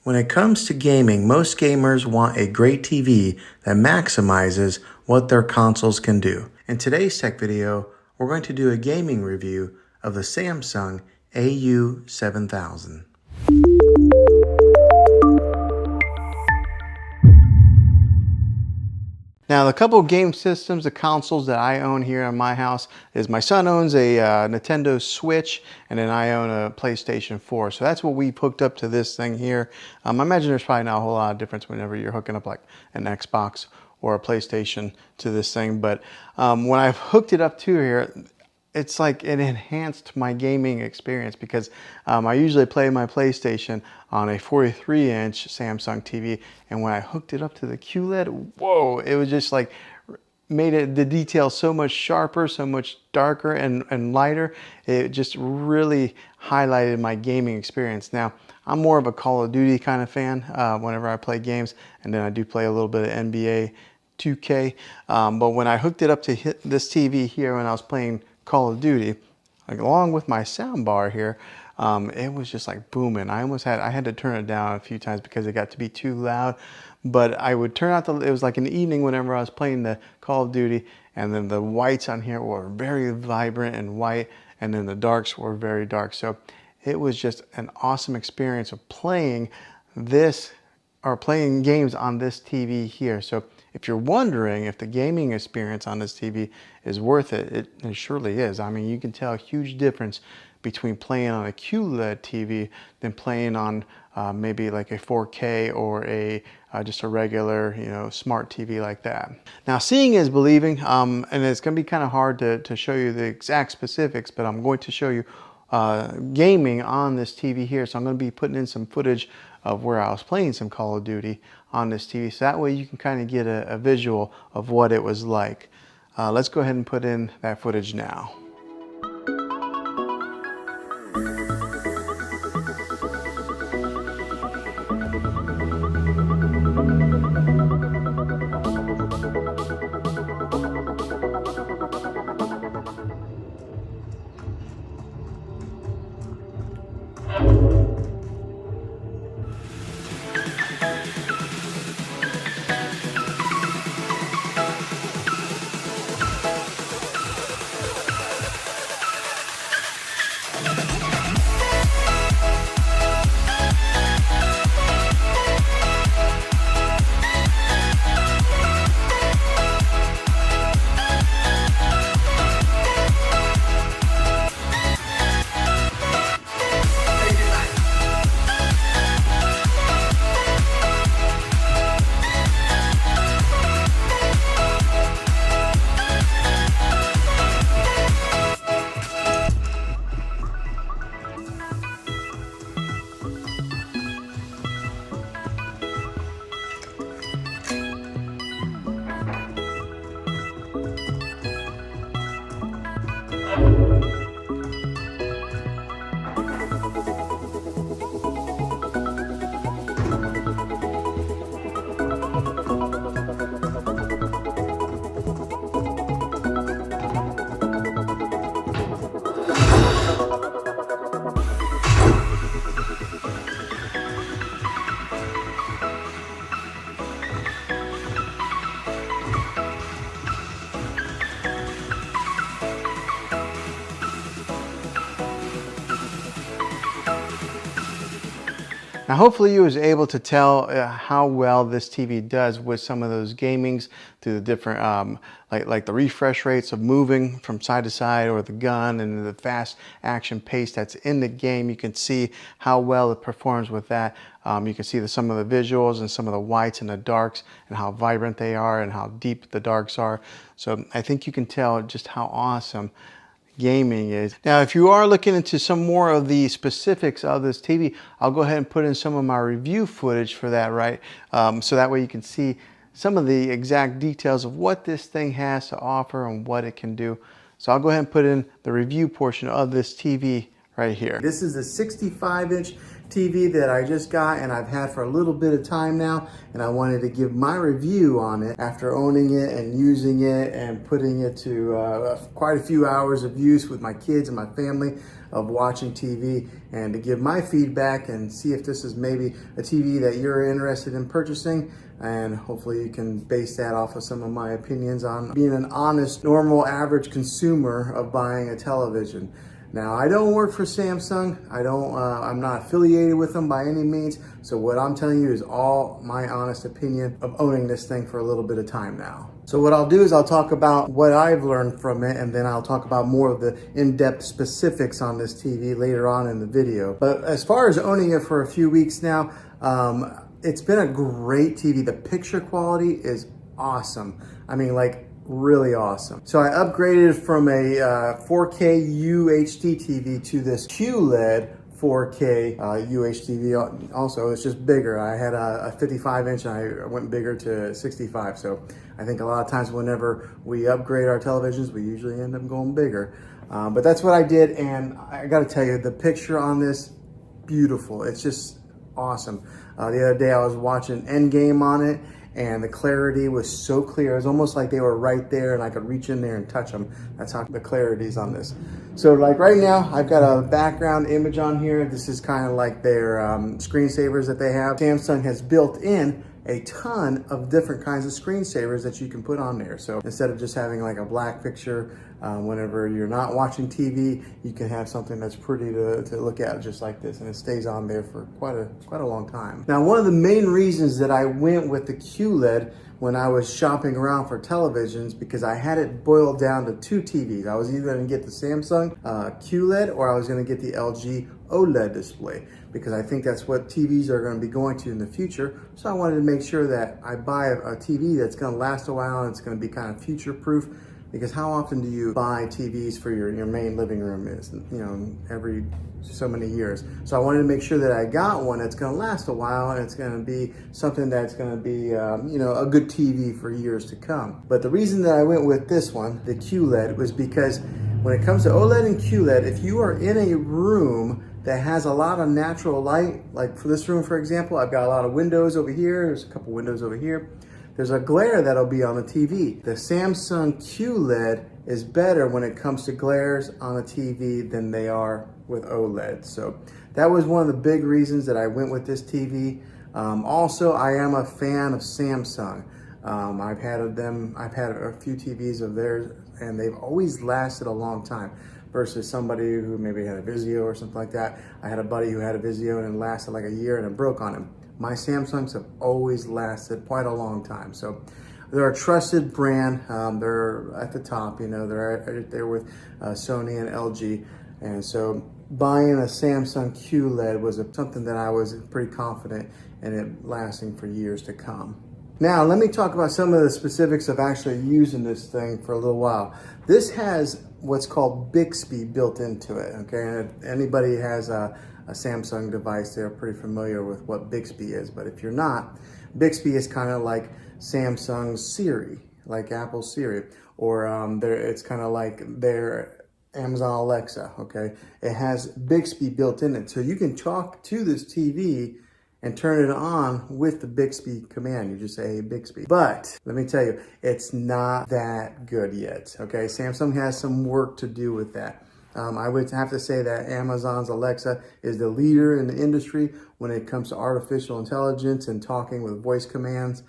When it comes to gaming, most gamers want a great TV that maximizes what their consoles can do. In today's tech video, we're going to do a gaming review of the Samsung AU7000. Now, the couple of game systems, the consoles that I own here in my house is my son owns a Nintendo Switch, and then I own a PlayStation 4. So that's what we hooked up to this thing here. I imagine there's probably not a whole lot of difference whenever you're hooking up like an Xbox or a PlayStation to this thing. But when I've hooked it up to here, it's like it enhanced my gaming experience because I usually play my PlayStation on a 43-inch Samsung TV, and when I hooked it up to the QLED, whoa, it was just like made the details so much sharper, so much darker and lighter. It just really highlighted my gaming experience. Now, I'm more of a Call of Duty kind of fan whenever I play games, and then I do play a little bit of NBA 2K. But when I hooked it up to this TV here when I was playing Call of Duty, like, along with my sound bar here, it was just like booming. I had to turn it down a few times because it got to be too loud. But I would turn out it was like in the evening whenever I was playing the Call of Duty, and then the whites on here were very vibrant and white, and then the darks were very dark. So it was just an awesome experience of playing this, or playing games on this TV here. So if you're wondering if the gaming experience on this TV is worth it, it surely is. I mean, you can tell a huge difference between playing on a QLED TV than playing on maybe like a 4K or just a regular, smart TV like that. Now, seeing is believing, and it's going to be kind of hard to show you the exact specifics, but I'm going to show you gaming on this TV here. So I'm going to be putting in some footage of where I was playing some Call of Duty on this TV, so that way you can kind of get a visual of what it was like. Let's go ahead and put in that footage now. Now, hopefully you was able to tell how well this TV does with some of those gamings through the different, like the refresh rates of moving from side to side, or the gun, and the fast action pace that's in the game. You can see how well it performs with that. You can see some of the visuals and some of the whites and the darks and how vibrant they are and how deep the darks are. So I think you can tell just how awesome gaming is. Now, if you are looking into some more of the specifics of this TV, I'll go ahead and put in some of my review footage for that, right? So that way you can see some of the exact details of what this thing has to offer and what it can do. So I'll go ahead and put in the review portion of this TV right here. This is a 65-inch TV that I just got and I've had for a little bit of time now, and I wanted to give my review on it after owning it and using it and putting it to quite a few hours of use with my kids and my family of watching TV, and to give my feedback and see if this is maybe a TV that you're interested in purchasing. And hopefully you can base that off of some of my opinions on being an honest, normal, average consumer of buying a television. Now, I don't work for Samsung. I'm not affiliated with them by any means. So what I'm telling you is all my honest opinion of owning this thing for a little bit of time now. So what I'll do is I'll talk about what I've learned from it, and then I'll talk about more of the in-depth specifics on this TV later on in the video. But as far as owning it for a few weeks now, it's been a great TV. The picture quality is awesome. I mean, like, really awesome. So I upgraded from a 4K UHD TV to this QLED 4K UHD. Also, it's just bigger. I had a 55 inch and I went bigger to 65. So I think a lot of times whenever we upgrade our televisions, we usually end up going bigger. But that's what I did, and I gotta tell you, the picture on this, beautiful. It's just awesome. The other day I was watching Endgame on it, and the clarity was so clear. It was almost like they were right there and I could reach in there and touch them. That's how the clarity is on this. So like right now, I've got a background image on here. This is kind of like their screensavers that they have. Samsung has built in a ton of different kinds of screensavers that you can put on there. So instead of just having like a black picture, whenever you're not watching TV, you can have something that's pretty to look at just like this, and it stays on there for quite a long time. Now, one of the main reasons that I went with the QLED when I was shopping around for televisions, because I had it boiled down to two TVs. I was either going to get the Samsung QLED or I was going to get the LG OLED display, because I think that's what TVs are going to be going to in the future. So I wanted to make sure that I buy a TV that's going to last a while and it's going to be kind of future proof, because how often do you buy TVs for your main living room? Is, you know, every so many years. So I wanted to make sure that I got one that's going to last a while and it's going to be something that's going to be, you know, a good TV for years to come. But the reason that I went with this one, the QLED, was because when it comes to OLED and QLED, if you are in a room that has a lot of natural light, like for this room, for example, I've got a lot of windows over here. There's a couple windows over here. There's a glare that'll be on the TV. The Samsung QLED is better when it comes to glares on a TV than they are with OLED. So that was one of the big reasons that I went with this TV. Also, I am a fan of Samsung. I've had a few TVs of theirs, and they've always lasted a long time, versus somebody who maybe had a Vizio or something like that. I had a buddy who had a Vizio and it lasted like a year and it broke on him. My Samsungs have always lasted quite a long time. So they're a trusted brand. They're at the top, you know, they're right there with Sony and LG. And so buying a Samsung QLED was something that I was pretty confident in it lasting for years to come. Now, let me talk about some of the specifics of actually using this thing for a little while. This has what's called Bixby built into it, okay? And if anybody has a Samsung device, they're pretty familiar with what Bixby is. But if you're not, Bixby is kind of like Samsung's Siri, like Apple's Siri, or it's kind of like their Amazon Alexa, okay? It has Bixby built in it. So you can talk to this TV and turn it on with the Bixby command. You just say, hey, Bixby. But let me tell you, it's not that good yet, okay? Samsung has some work to do with that. I would have to say that Amazon's Alexa is the leader in the industry when it comes to artificial intelligence and talking with voice commands.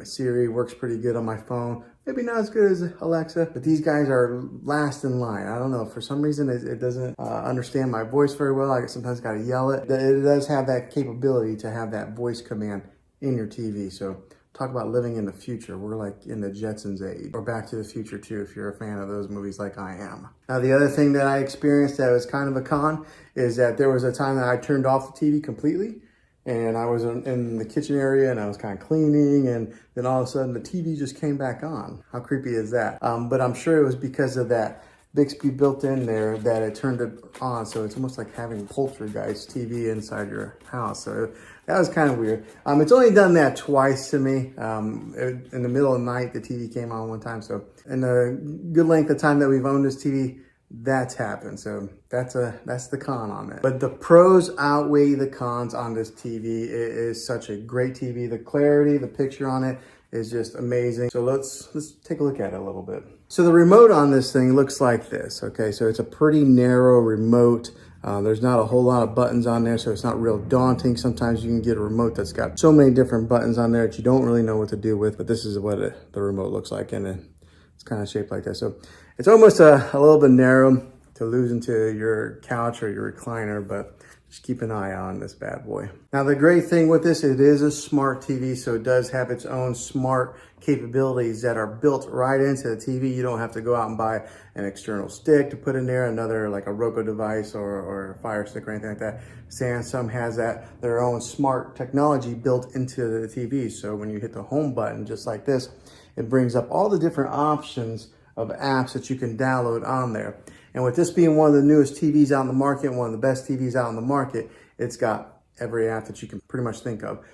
Siri works pretty good on my phone. Maybe not as good as Alexa, but these guys are last in line. I don't know, for some reason it doesn't understand my voice very well. I sometimes got to yell it. It does have that capability to have that voice command in your TV. So talk about living in the future. We're like in the Jetsons age, or Back to the Future too, if you're a fan of those movies like I am. Now, the other thing that I experienced that was kind of a con is that there was a time that I turned off the TV completely, and I was in the kitchen area and I was kind of cleaning, and then all of a sudden the TV just came back on. How creepy is that? But I'm sure it was because of that Bixby built in there that it turned it on. So it's almost like having Poltergeist TV inside your house. So that was kind of weird. It's only done that twice to me. In the middle of the night, the TV came on one time. So in the good length of time that we've owned this TV, that's happened. So that's the con on it. But the pros outweigh the cons on this TV. It is such a great TV. The clarity, the picture on it is just amazing. So let's take a look at it a little bit. So the remote on this thing looks like this. Okay, so it's a pretty narrow remote. There's not a whole lot of buttons on there, so it's not real daunting. Sometimes you can get a remote that's got so many different buttons on there that you don't really know what to do with, but this is what the remote looks like, and it's kind of shaped like that. So it's almost a little bit narrow to lose into your couch or your recliner, but just keep an eye on this bad boy. Now, the great thing with this, it is a smart TV, so it does have its own smart capabilities that are built right into the TV. You don't have to go out and buy an external stick to put in there, another like a Roku device or a Fire Stick or anything like that. Samsung has their own smart technology built into the TV. So when you hit the home button, just like this, it brings up all the different options of apps that you can download on there. And with this being one of the newest TVs out in the market, one of the best TVs out in the market, it's got every app that you can pretty much think of.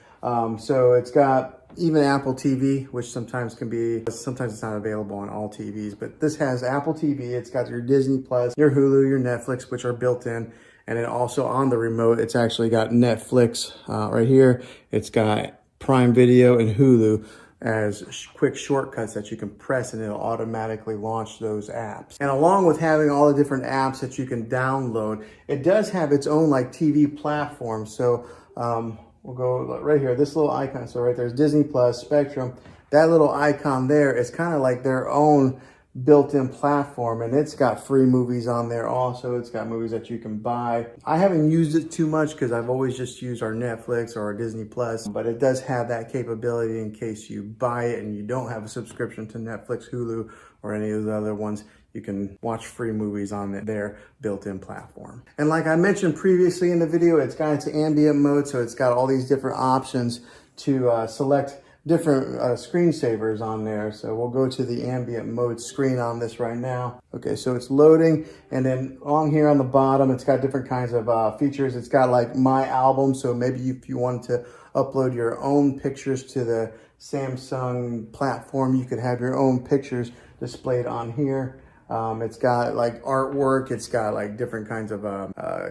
So it's got even Apple TV, which sometimes it's not available on all TVs, but this has Apple TV. It's got your Disney Plus, your Hulu, your Netflix, which are built in. And then also on the remote, it's actually got Netflix right here. It's got Prime Video and Hulu as quick shortcuts that you can press, and it'll automatically launch those apps. And along with having all the different apps that you can download, it does have its own like TV platform. So we'll go right here, this little icon. So right there's Disney Plus, Spectrum. That little icon there is kind of like their own built-in platform, and it's got free movies on there also. It's got movies that you can buy. I haven't used it too much because I've always just used our Netflix or our Disney Plus, but it does have that capability in case you buy it and you don't have a subscription to Netflix, Hulu, or any of the other ones. You can watch free movies on their built-in platform. And like I mentioned previously in the video, it's got its ambient mode, so it's got all these different options to select different screensavers on there. So we'll go to the ambient mode screen on this right now. Okay, so it's loading, and then on here on the bottom, it's got different kinds of features. It's got like My Album, so maybe if you wanted to upload your own pictures to the Samsung platform, you could have your own pictures displayed on here. It's got like artwork. It's got like different kinds of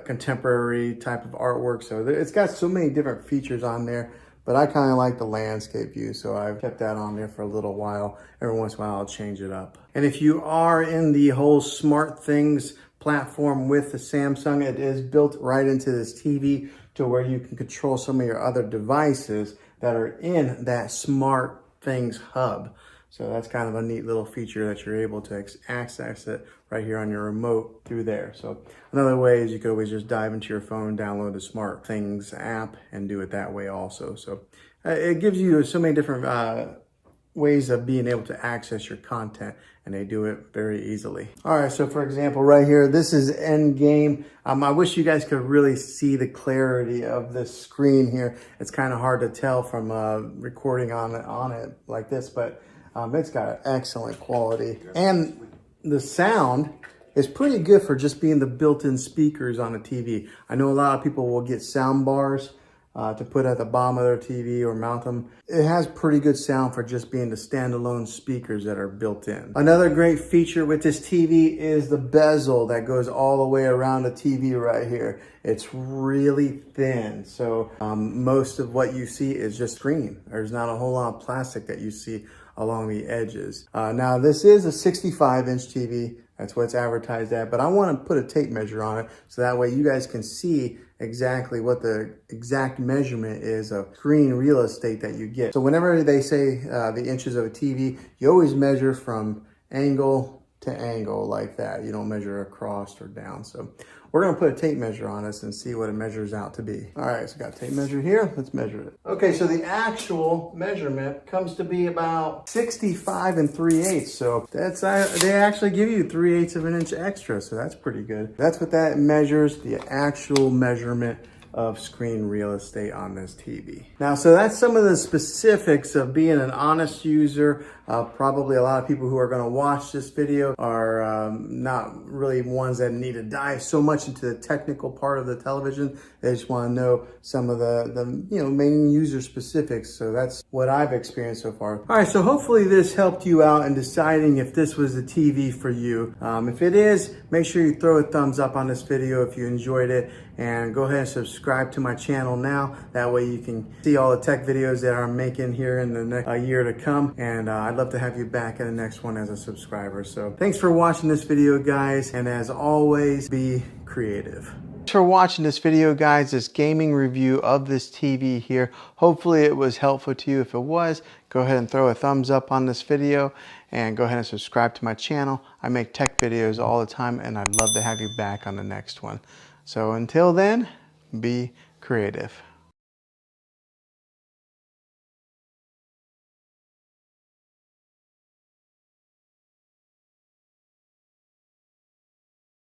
contemporary type of artwork. So it's got so many different features on there. But I kind of like the landscape view, so I've kept that on there for a little while. Every once in a while, I'll change it up. And if you are in the whole smart things platform with the Samsung, it is built right into this TV to where you can control some of your other devices that are in that smart things hub. So that's kind of a neat little feature that you're able to access it right here on your remote through there. So another way is you could always just dive into your phone, download the Smart Things app, and do it that way also. So it gives you so many different ways of being able to access your content, and they do it very easily. All right, so for example, right here, this is Endgame. I wish you guys could really see the clarity of this screen here. It's kind of hard to tell from recording on it like this, but it's got excellent quality, and the sound is pretty good for just being the built-in speakers on a TV. I know a lot of people will get sound bars to put at the bottom of their TV or mount them. It has pretty good sound for just being the standalone speakers that are built in. Another great feature with this TV is the bezel that goes all the way around the TV right here. It's really thin, so most of what you see is just screen. There's not a whole lot of plastic that you see along the edges. Now this is a 65-inch TV. That's what it's advertised at, but I want to put a tape measure on it so that way you guys can see exactly what the exact measurement is of screen real estate that you get. So whenever they say the inches of a TV, you always measure from angle to angle like that. You don't measure across or down. So we're gonna put a tape measure on this and see what it measures out to be. All right, so got a tape measure here. Let's measure it. Okay, so the actual measurement comes to be about 65 3/8. So that's they actually give you 3/8 of an inch extra. So that's pretty good. That's what that measures, the actual measurement of screen real estate on this TV. Now, so that's some of the specifics of being an honest user, Probably a lot of people who are going to watch this video are not really ones that need to dive so much into the technical part of the television. They just want to know some of the main user specifics. So that's what I've experienced so far. All right, so hopefully this helped you out in deciding if this was the TV for you. If it is, make sure you throw a thumbs up on this video if you enjoyed it, and go ahead and subscribe to my channel now. That way you can see all the tech videos that I'm making here in the next year to come. And I'd love to have you back in the next one as a subscriber. So thanks for watching this video, guys. And as always, be creative. Thanks for watching this video, guys, this gaming review of this TV here. Hopefully it was helpful to you. If it was, go ahead and throw a thumbs up on this video and go ahead and subscribe to my channel. I make tech videos all the time, and I'd love to have you back on the next one. So until then, be creative.